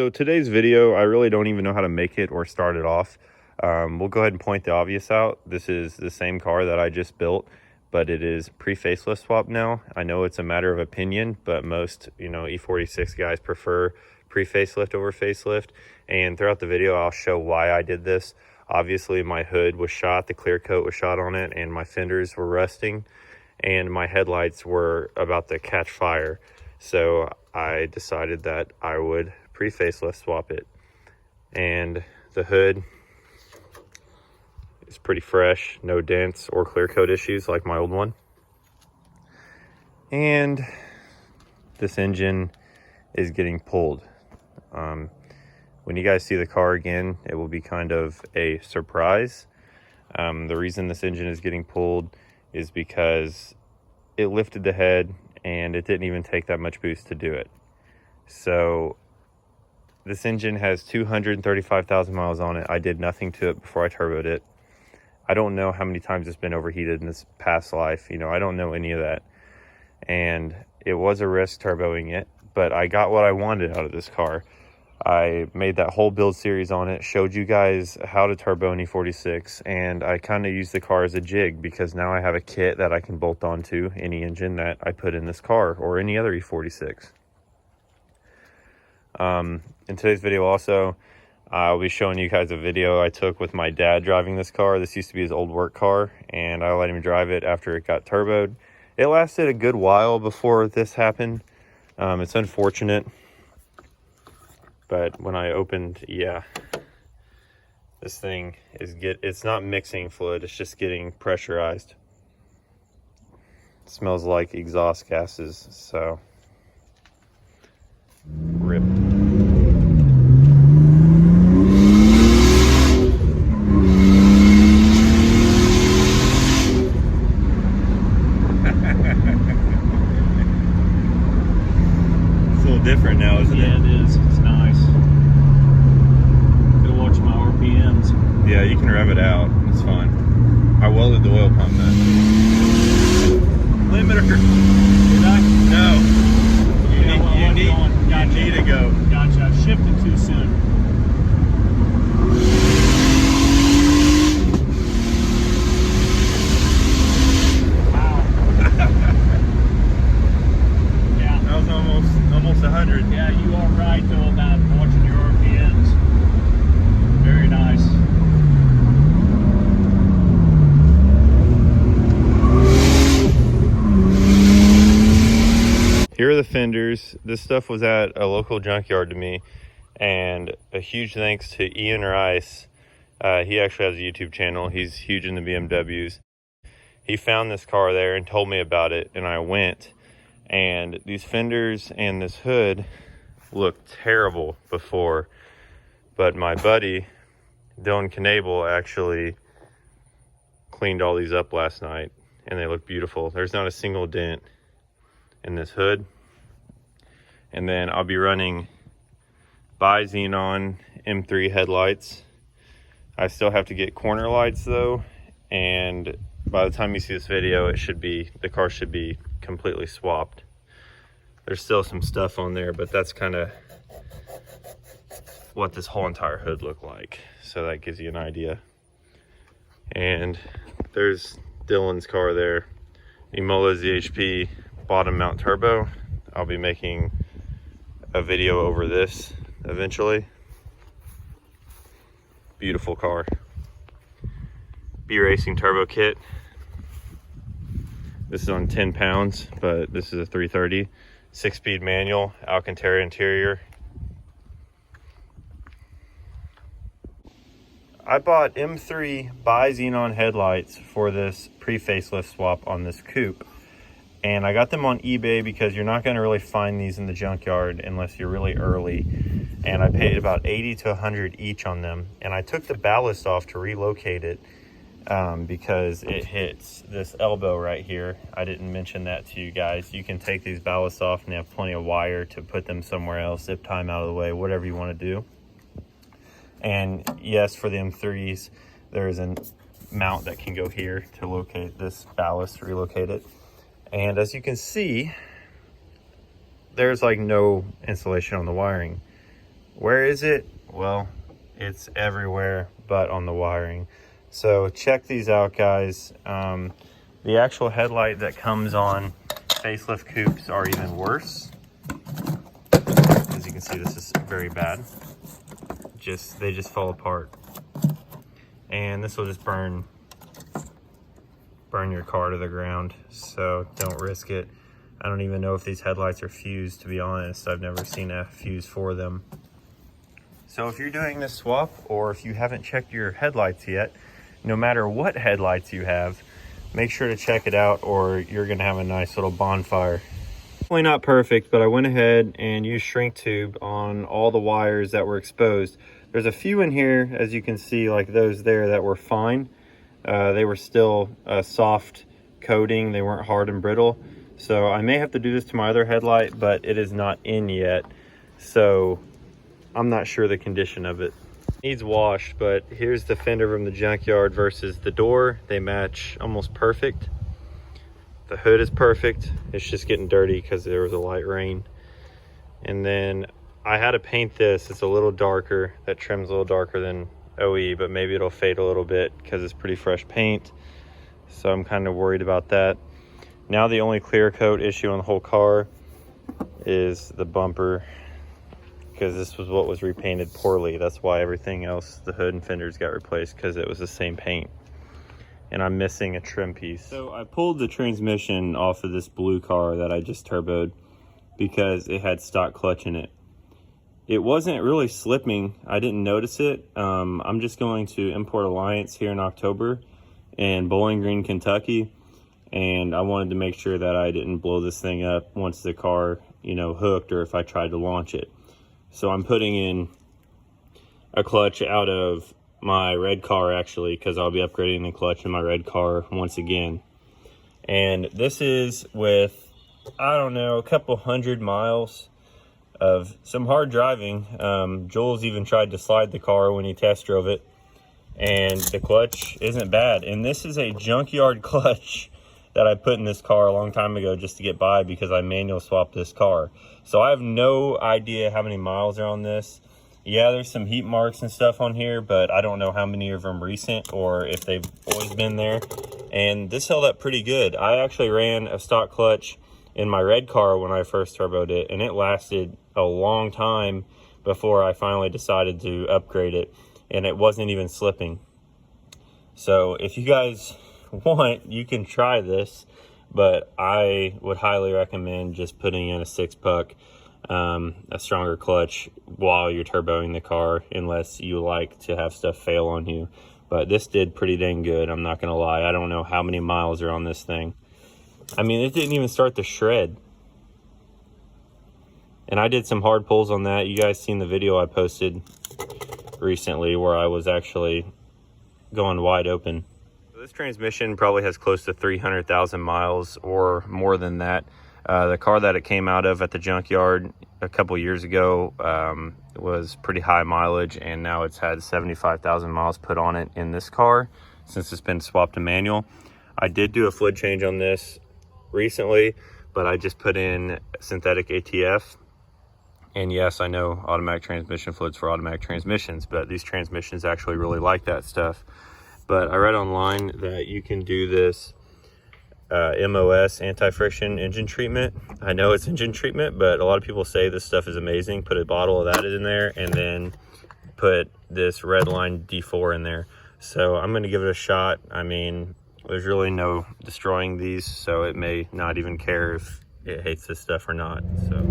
So today's video, I really don't even know how to make it or start it off. We'll go ahead and point the obvious out. This is the same car that I just built, but it is pre-facelift swap now. I know it's a matter of opinion, but most, E46 guys prefer pre-facelift over facelift. And throughout the video, I'll show why I did this. Obviously, my hood was shot, the clear coat was shot on it, and my fenders were rusting, and my headlights were about to catch fire. So I decided that I would pre-facelift swap it. And the hood is pretty fresh, no dents or clear coat issues like my old one. And this engine is getting pulled. When you guys see the car again, it will be kind of a surprise. The reason this engine is getting pulled is because it lifted the head and it didn't even take that much boost to do it. So this engine has 235,000 miles on it. I did nothing to it before I turboed it. I don't know how many times it's been overheated in this past life. I don't know any of that. And it was a risk turboing it, but I got what I wanted out of this car. I made that whole build series on it, showed you guys how to turbo an E46, and I kind of used the car as a jig because now I have a kit that I can bolt onto any engine that I put in this car or any other E46. In today's video also, I'll be showing you guys a video I took with my dad driving this car. This used to be his old work car, and I let him drive it after it got turboed. It lasted a good while before this happened. It's unfortunate. But when I opened, this thing is it's not mixing fluid, it's just getting pressurized. It smells like exhaust gases, so rip. It's a little different now, isn't it? Yeah, it is. It's nice. Go watch my RPMs. Yeah, you can rev it out. It's fine. I welded the oil pump then. Limiter. Did I? No. You Gotcha. need to go. Gotcha. I shifted too soon. Wow. Yeah. That was almost 100. Yeah, you are right though about watching your RPMs. Very nice. Here are the fenders. This stuff was at a local junkyard to me, and a huge thanks to Ian Rice. He actually has a YouTube channel. He's huge in the BMWs. He found this car there and told me about it, and I went. And these fenders and this hood looked terrible before, but my buddy Dylan Knable actually cleaned all these up last night, and they look beautiful. There's not a single dent in this hood. And then I'll be running bi-xenon M3 headlights. I still have to get corner lights though, and by the time you see this video, the car should be completely swapped. There's still some stuff on there, but that's kind of what this whole entire hood looked like, so that gives you an idea. And there's Dylan's car there, Imola ZHP bottom mount turbo. I'll be making a video over this eventually. Beautiful car. B Racing turbo kit. This is on 10 pounds, but this is a 330. 6-speed manual, Alcantara interior. I bought M3 bi-xenon headlights for this pre-facelift swap on this coupe. And I got them on eBay because you're not going to really find these in the junkyard unless you're really early. And I paid about 80 to 100 each on them. And I took the ballast off to relocate it because it hits this elbow right here. I didn't mention that to you guys. You can take these ballasts off and they have plenty of wire to put them somewhere else, zip tie them out of the way, whatever you want to do. And yes, for the M3s, there's a mount that can go here to locate this ballast, relocate it. And as you can see, there's like no insulation on the wiring. Where is it? Well, it's everywhere but on the wiring. So check these out, guys. The actual headlight that comes on facelift coupes are even worse. As you can see, this is very bad. They just fall apart. And this will just burn your car to the ground. So don't risk it. I don't even know if these headlights are fused, to be honest. I've never seen a fuse for them. So if you're doing this swap, or if you haven't checked your headlights yet, no matter what headlights you have, make sure to check it out, or you're gonna have a nice little bonfire. Definitely not perfect, but I went ahead and used shrink tube on all the wires that were exposed. There's a few in here, as you can see, like those there, that were fine. They were still a soft coating. They weren't hard and brittle. So I may have to do this to my other headlight, but it is not in yet. So I'm not sure the condition of it. Needs washed, but here's the fender from the junkyard versus the door. They match almost perfect. The hood is perfect. It's just getting dirty because there was a light rain. And then I had to paint this. It's a little darker. That trim's a little darker than OE, but maybe it'll fade a little bit because it's pretty fresh paint. So I'm kind of worried about that. Now the only clear coat issue on the whole car is the bumper, because this was what was repainted poorly. That's why everything else, the hood and fenders, got replaced, because it was the same paint. And I'm missing a trim piece. So I pulled the transmission off of this blue car that I just turboed because it had stock clutch in it. It wasn't really slipping. I didn't notice it. I'm just going to Import Alliance here in October in Bowling Green, Kentucky. And I wanted to make sure that I didn't blow this thing up once the car, hooked, or if I tried to launch it. So I'm putting in a clutch out of my red car, actually, because I'll be upgrading the clutch in my red car once again. And this is with, I don't know, a couple 100 miles of some hard driving. Jules even tried to slide the car when he test drove it, and the clutch isn't bad. And this is a junkyard clutch that I put in this car a long time ago just to get by, because I manual swapped this car. So I have no idea how many miles are on this. Yeah, there's some heat marks and stuff on here, but I don't know how many of them recent or if they've always been there. And this held up pretty good. I actually ran a stock clutch in my red car when I first turboed it, and it lasted a long time before I finally decided to upgrade it, and it wasn't even slipping. So if you guys want, you can try this, but I would highly recommend just putting in a 6-puck, a stronger clutch while you're turboing the car, unless you like to have stuff fail on you. But this did pretty dang good, I'm not gonna lie. I don't know how many miles are on this thing. I mean, it didn't even start to shred. And I did some hard pulls on that. You guys seen the video I posted recently where I was actually going wide open. This transmission probably has close to 300,000 miles or more than that. The car that it came out of at the junkyard a couple years ago was pretty high mileage, and now it's had 75,000 miles put on it in this car since it's been swapped to manual. I did do a fluid change on this recently, but I just put in synthetic ATF. And yes, I know automatic transmission fluids for automatic transmissions, but these transmissions actually really like that stuff. But I read online that you can do this MOS, anti-friction engine treatment. I know it's engine treatment, but a lot of people say this stuff is amazing. Put a bottle of that in there and then put this red line D4 in there. So I'm gonna give it a shot. I mean, there's really no destroying these, so it may not even care if it hates this stuff or not. So.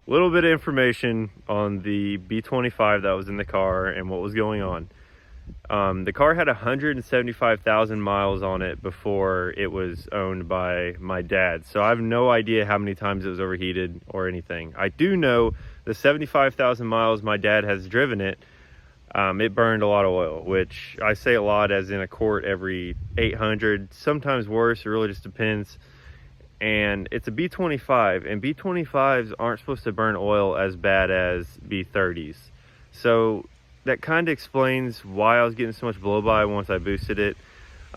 Little bit of information on the B25 that was in the car and what was going on. The car had 175,000 miles on it before it was owned by my dad. So I have no idea how many times it was overheated or anything. I do know the 75,000 miles my dad has driven it, it burned a lot of oil, which I say a lot as in a quart every 800, sometimes worse. It really just depends. and it's a B25, and B25s aren't supposed to burn oil as bad as B30s. So that kind of explains why I was getting so much blow by once I boosted it.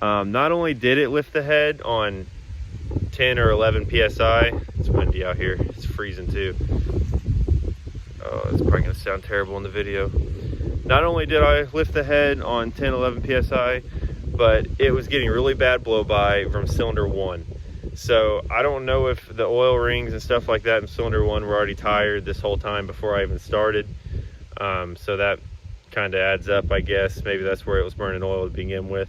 Not only did it lift the head on 10 or 11 psi, it's windy out here, it's freezing too. Oh, it's probably gonna sound terrible in the video. Not only did I lift the head on 10, 11 psi, but it was getting really bad blow by from cylinder 1. So I don't know if the oil rings and stuff like that in cylinder 1 were already tired this whole time before I even started. So that kind of adds up, I guess. Maybe that's where it was burning oil to begin with.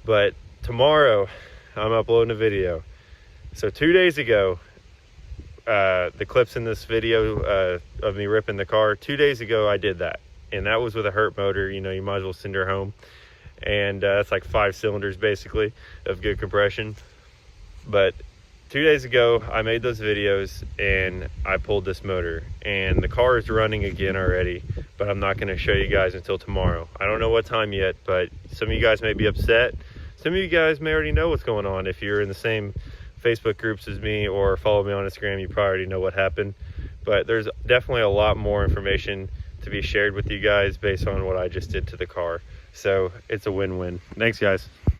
But tomorrow I'm uploading a video. So 2 days ago, the clips in this video of me ripping the car, 2 days ago I did that, and that was with a hurt motor. You know, you might as well send her home. And that's like 5 cylinders basically of good compression. But 2 days ago I made those videos and I pulled this motor, and the car is running again already, but I'm not going to show you guys until tomorrow. I don't know what time yet, but some of you guys may be upset. Some of you guys may already know what's going on. If you're in the same Facebook groups as me or follow me on Instagram, you probably already know what happened. But there's definitely a lot more information to be shared with you guys based on what I just did to the car. So it's a win-win. Thanks, guys.